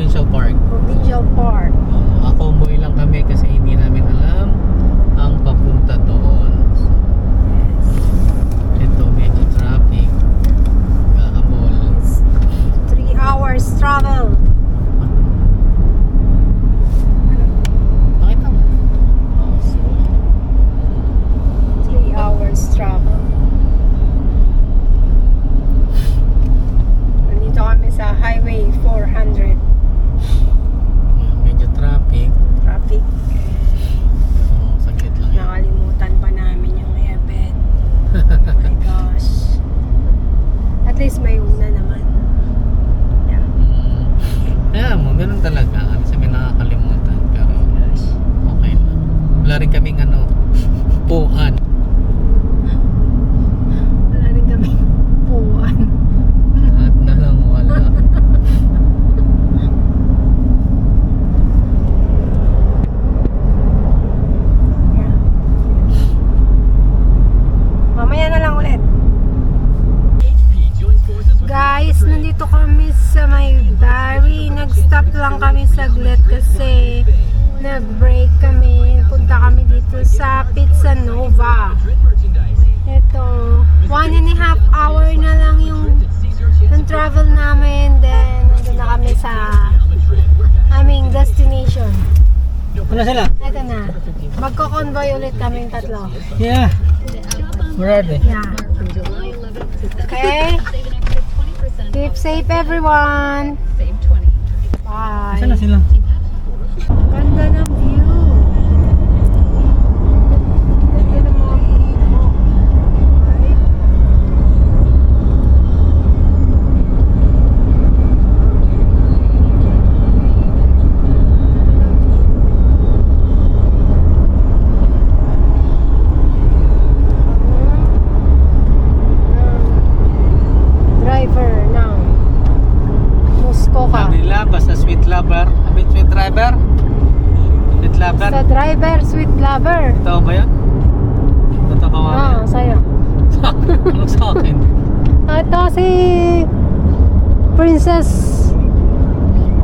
Provincial Park. Provincial Park. Convoy lang kami kasi hindi namin alam ang papunta doon. So, ito medyo traffic. Kahabol. It's 3 hours travel. Nakita mo? 3 hours travel. Nandito kami sa Highway 400. Medyo traffic. Traffic. Pero saglit lang yan. Nakalimutan pa namin yung airpad. Oh my gosh. At least may una naman. Yeah. Kaya mo, ganun talaga. Kasi may nakakalimutan. Pero okay lang. Wala rin kaming puan. Wala rin kami puwan. Lahat na lang wala. Mamaya na lang ulit. Guys, nandito kami sa may Barry. Nag-stop lang kami saglit kasi nag-break kami. Punta kami dito sa Pizza Nova. Ito, 1.5 hour na lang yung travel namin. Then, nandun na kami sa aming destination. Wala sila? Ito na. Magko-convoy ulit kaming tatlo. Yeah. Where are they? Yeah. Okay. Keep safe, everyone. Bye. Saan na sila? Ganda ng view. Ganda ng mga puno. Right? Driver ng Muskoka. Sabi nila, basta sweet lover. Sweet driver? Sweet lover? Sa driver, sweet lover. Totoo ba yun? Totoo ba Oo, mamaya? sa'yo. Ano sa akin? Ito si Princess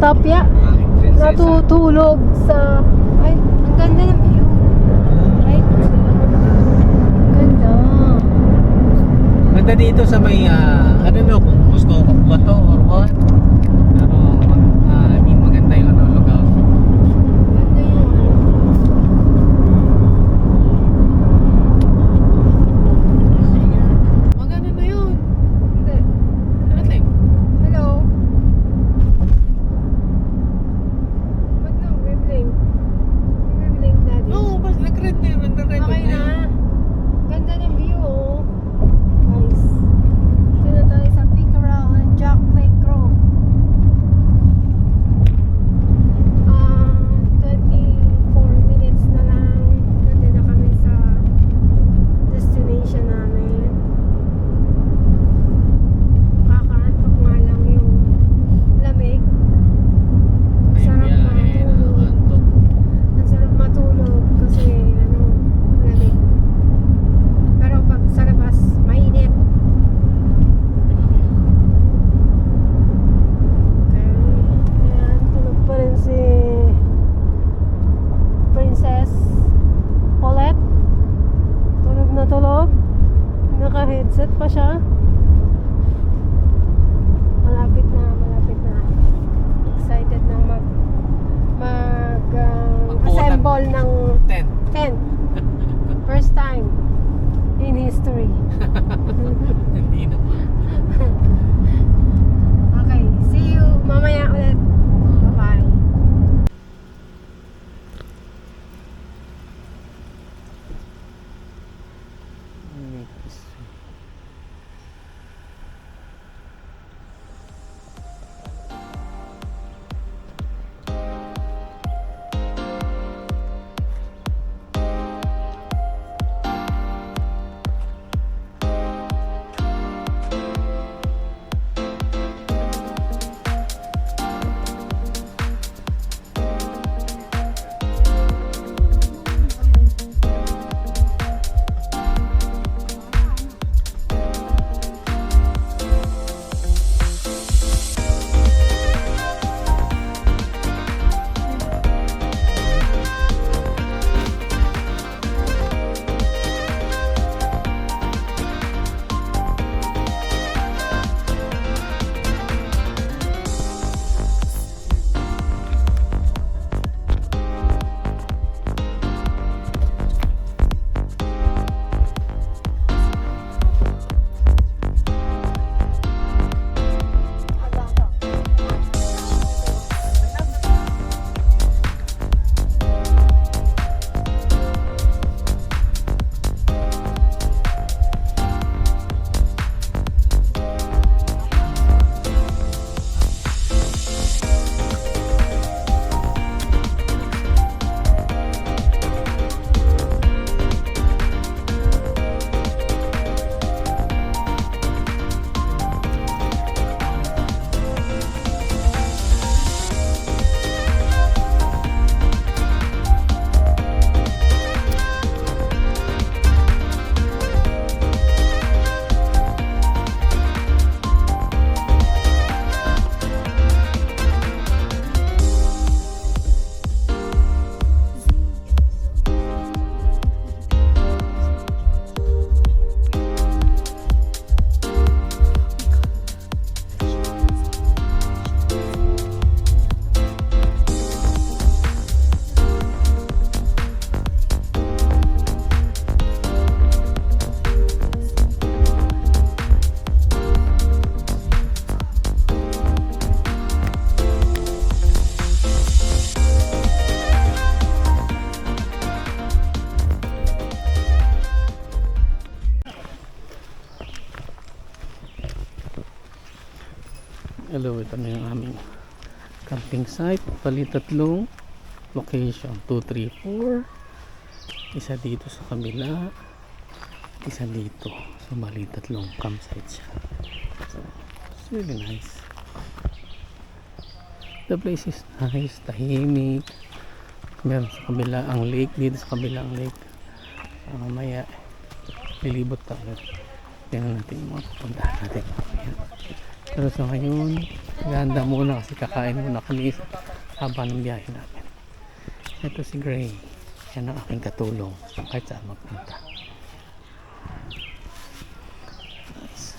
Tapia. Natutulog sa... Ay, ang ganda ng view. Right? Ganda. Ganda dito sa may, I don't know kung gusto ko ba to or what. Pero, I mean, maganda yung lugar. Ganda yung Maganda na yun. Hindi. Nothing. Hello? Ba't nag-blink? Nag-blink daddy? No, basta nag-red na yun. Nag-red Okay na. na. Ganda ng view, oh. Guys. Dito na tayo sa Pickerel and Jack Lake Road. 24 minutes na lang. Nandun na kami sa destination namin. Kakaantok nga lang yung lamig. Ay, Sarap biyahe na matulog. antok. Ang sarap matulog kasi malamig. Pero pag sa labas, mainit. Okay. Ayan, tulog pa rin si Princess Paulette. Tulog na tulog. Naka-headset pa siya. Malapit na, malapit na. Excited na assemble ng 10. tent. First time in history. Hindi naman. Okay, see you mamaya ulit. Bye-bye. Hello, ito na yung aming camping site. Bali tatlong location, 2, 3, 4. Isa dito sa kabila, isa dito. So bali tatlong campsite siya. So it's really nice. The place is nice, tahimik. Meron sa kabila ang lake, dito sa kabila ang lake. Mamaya lilibot tayo. Tingnan natin yung mga pupuntahan natin. Ayan. Pero sa ngayon, ganda muna kasi kakain muna kami habang ng biyahe namin. Ito si Gray. Yan ang aking katulong kahit saan magpunta. Nice.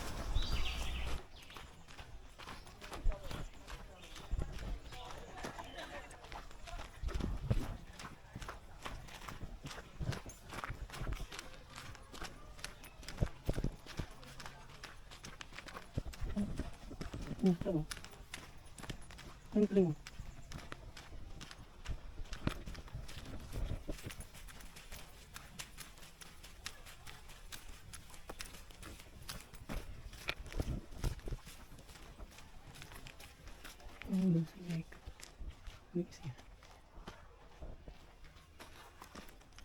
Ito. Simpleng. Looks like mix here.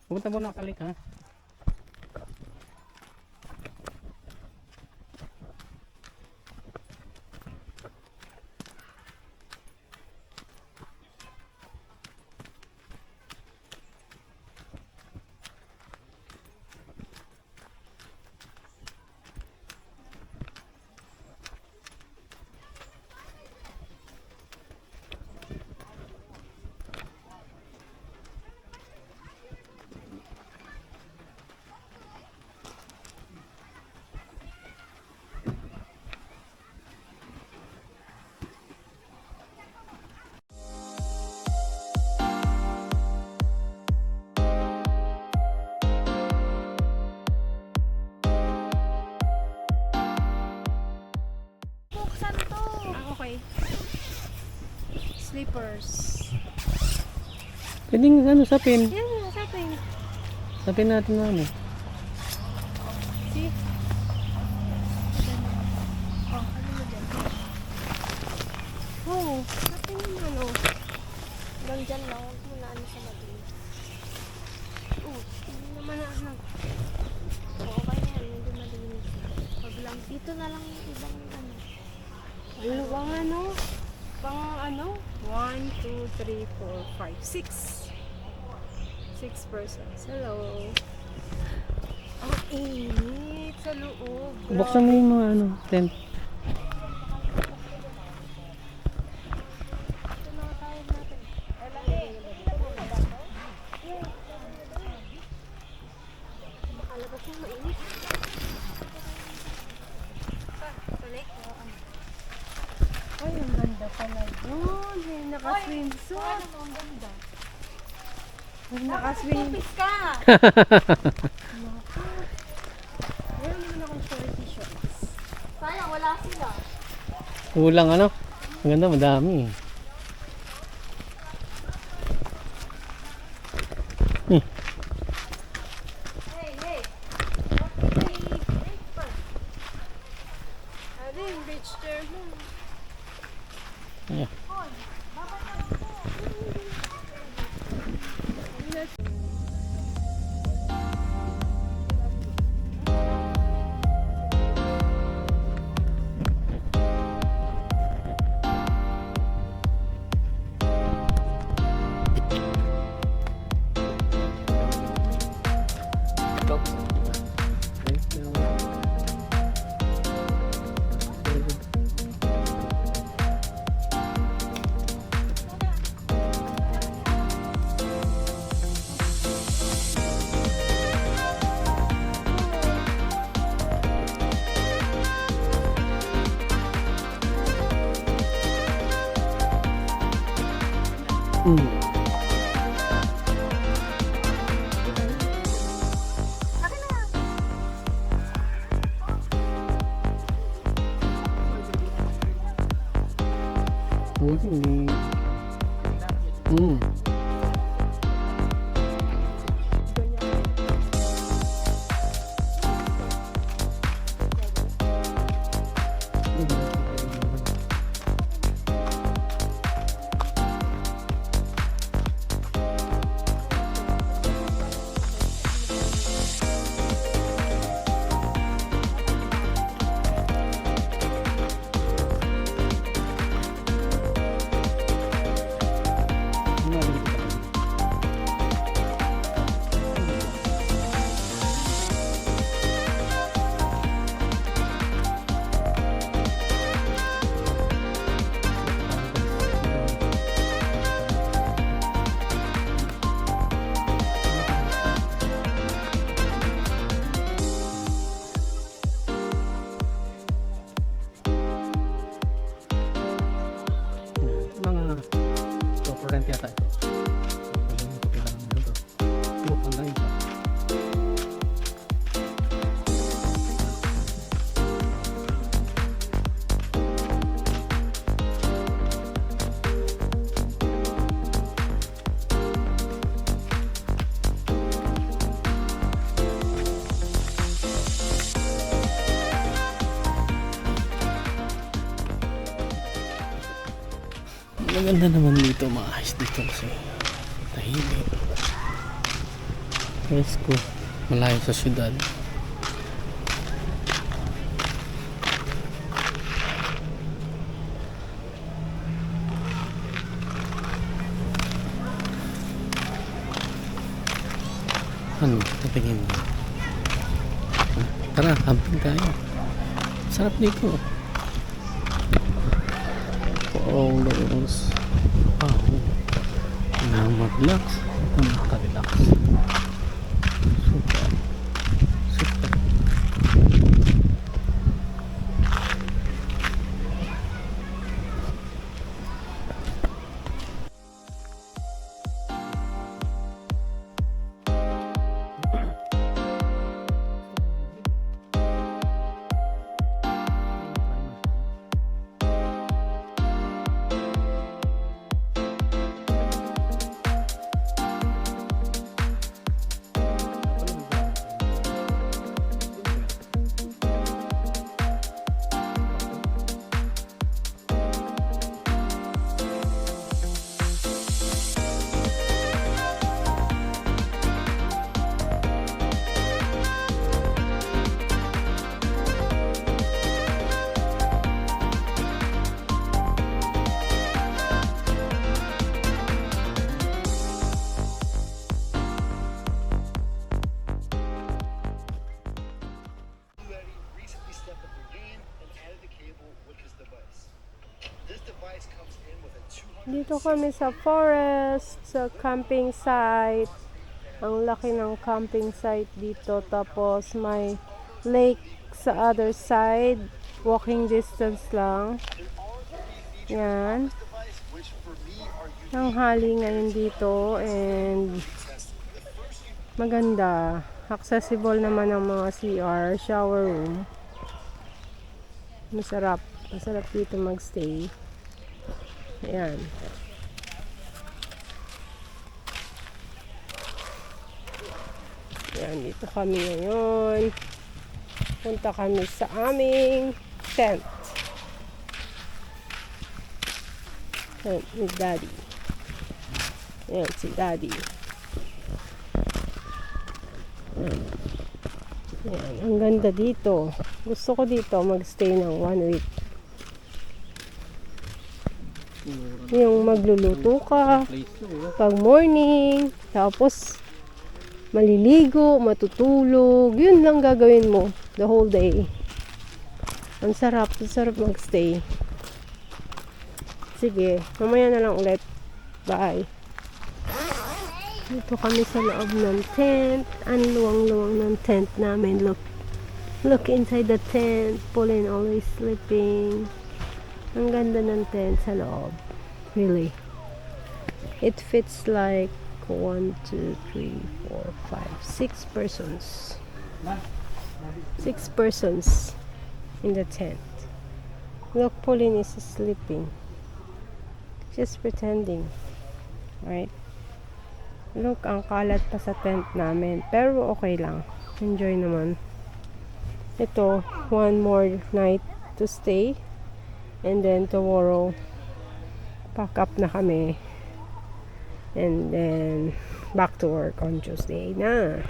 Pupunta mo na kalik ha. Buksan to. Okay. Slippers. Pwedeng ano sapin. Yan, sapin. Sapin natin na ano. See? Oh, ano mo dyan? Oh, sapin naman oh. Hanggang dyan lang. Huwag mo na ano sa madilim. Oh, hindi naman na ano. Oh, okay na yan. Hindi madilim. Pag lang, dito na lang yung ibang ano. Ano bang ano? Pang ano? 1, 2, 3, 4, 5, 6. 6 persons. Hello. Ang init sa loob. Buksan mo yung mga ano, tent. Ito na tawag natin. Makalabas yung mainit. Balik? Ay, ang ganda pala doon. May naka-swimsuit. Ang ganda. May naka-swim. ka! Meron naman akong shorty shorts. Sayang, wala sila. Kulang ano. Ang ganda, madami. Hey! Ano yung beach chair mo? Yeah. Hindi. Maganda naman dito, maayos dito kasi tahimik. Presko, malayo sa syudad. Ano? Patingin mo. Tara, camping tayo. Sarap dito. Photos. Wow. Mag-relax. Nakaka-relax. Super. Super. recently stepped up their game and added the cable with this device. This device comes in with a 200. Dito kami sa forest, sa camping site. Ang laki ng camping site dito. Tapos may lake sa other side. Walking distance lang. Yan. Which for me are unique. Tanghali ngayon dito and maganda. Accessible naman ang mga CR, shower room. Masarap. Masarap dito magstay. Ayan. Ayan, dito kami ngayon. Punta kami sa aming tent. Tent ni Daddy. Ayan, si Daddy. Ayan, ang ganda dito. Gusto ko dito magstay ng 1 week. Yung magluluto ka pag morning, tapos maliligo, matutulog, yun lang gagawin mo the whole day. Ang sarap magstay. Sige, mamaya na lang ulit. Bye. Dito kami sa loob ng tent. Ang luwang-luwang ng tent namin. Look inside the tent. Pauline always sleeping. Ang ganda ng tent sa loob. Really. It fits like 1, 2, 3, 4, 5, 6 persons. 6 persons in the tent. Look, Pauline is sleeping. Just pretending. Right? Look, ang kalat pa sa tent namin. Pero okay lang. Enjoy naman. Ito, 1 more night to stay. And then tomorrow, pack up na kami. And then, back to work on Tuesday na.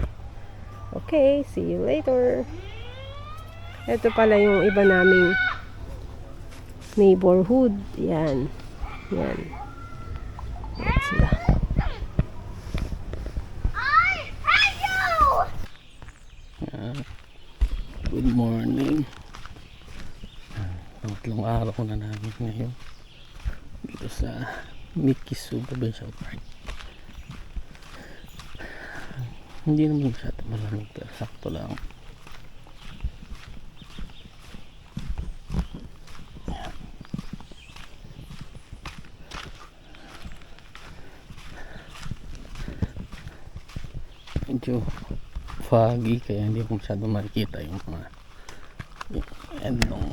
Okay, see you later. Ito pala yung iba naming neighborhood. Yan. Yan. Yan sila. Good morning. Pangatlong araw na namin ngayon dito sa Mikisu Provincial Park. Hindi naman masyado malamig pero sakto lang. Medyo foggy kaya hindi ko masyado makikita yung mga end ng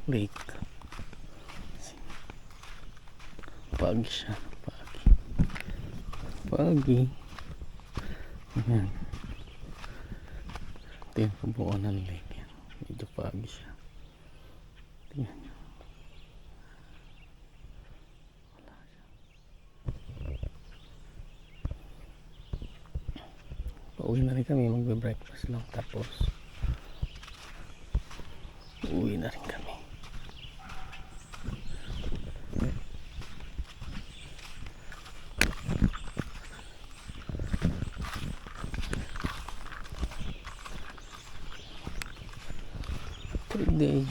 lake. Foggy siya, foggy. Ayan, ito yung kabuuan ng lake yan. Medyo foggy siya. Tingnan nyo. Pauwi na rin kami, magbe-breakfast lang tapos uuwi na rin kami. Day.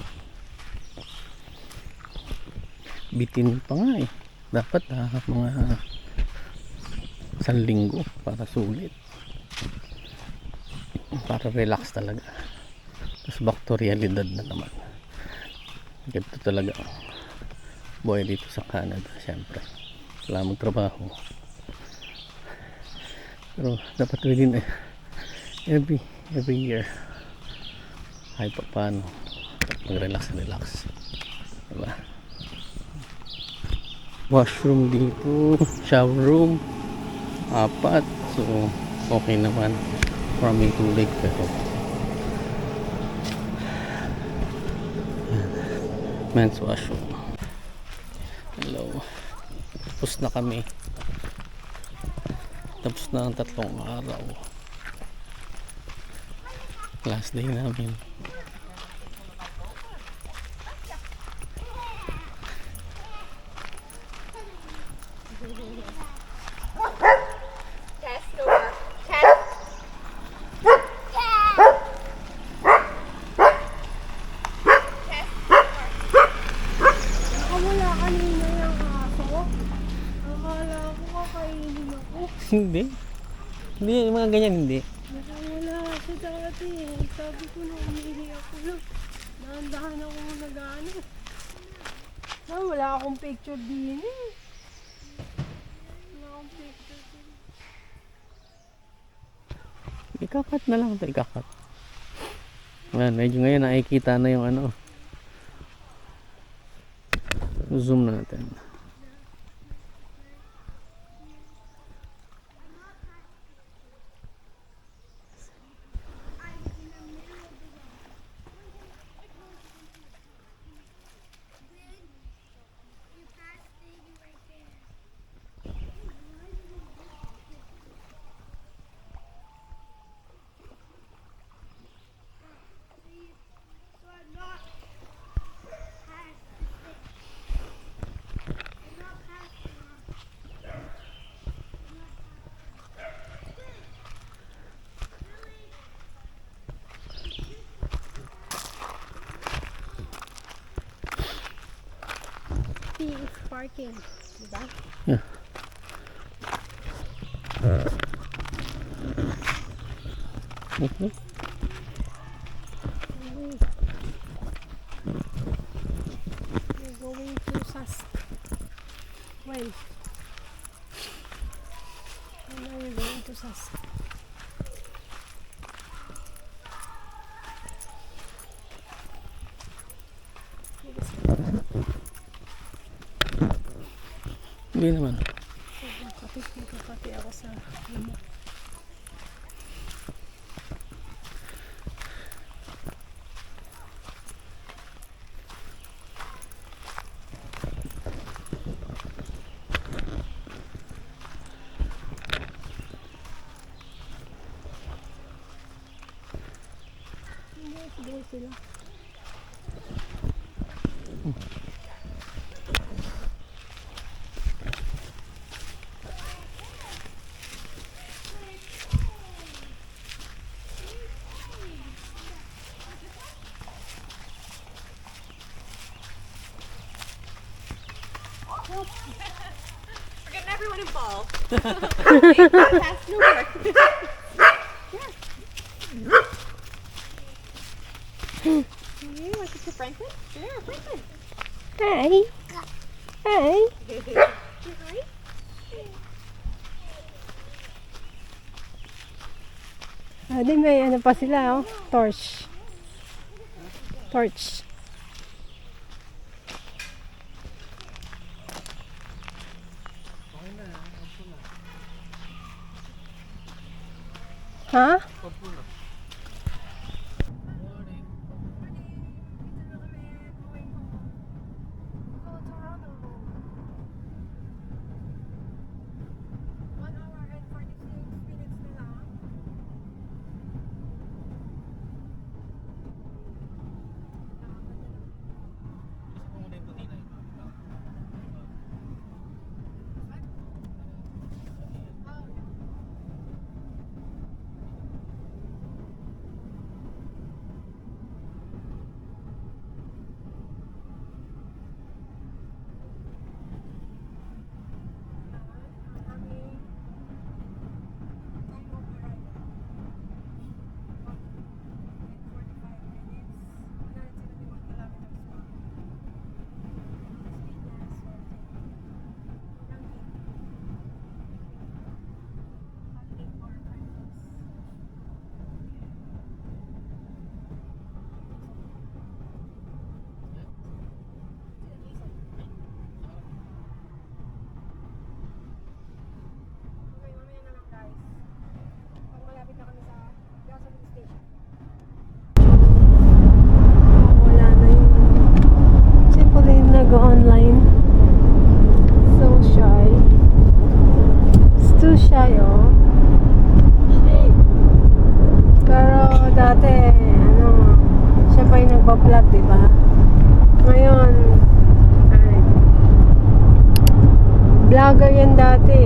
Bitin pa nga eh. Dapat mga 1 linggo para sulit. Para relax talaga. Tapos back to realidad na naman. Ganito talaga buhay dito sa Canada, syempre. Wala magtrabaho. Pero dapat within every year kahit pa paano mag-relax. Diba? Washroom dito, shower room 4, so okay naman. Maraming tubig pero men's washroom. Hello, tapos na kami, tapos na ang 3 araw, last day namin. Nakawala kanina yung aso. Akala ko kakainin ako. Hindi, yung mga ganyan hindi. Nakawala ako dati eh. Sabi ko na umihi ako na. Dahan-dahan ako nag-ano. Wala akong picture din eh. Wala akong picture din. Ikakat na lang ito, ikakat. Ayan, medyo ngayon nakikita na yung ano. Zoom natin. It's parking. Diba? Yeah. Okay. We're going to Sask. When? When are we going to Sask? Hindi naman. Magkakape ako sa limo. Siguro sila. We're getting everyone involved. Podcast, no work. You want to see Franklin? There, Franklin. Hi! Hi! Hi. Ah, di may ano pa sila, oh. Torch. Torch. Ha? tayo. Pero dati, siya pa yung nagpa-vlog, diba? Ngayon, vlogger yan dati.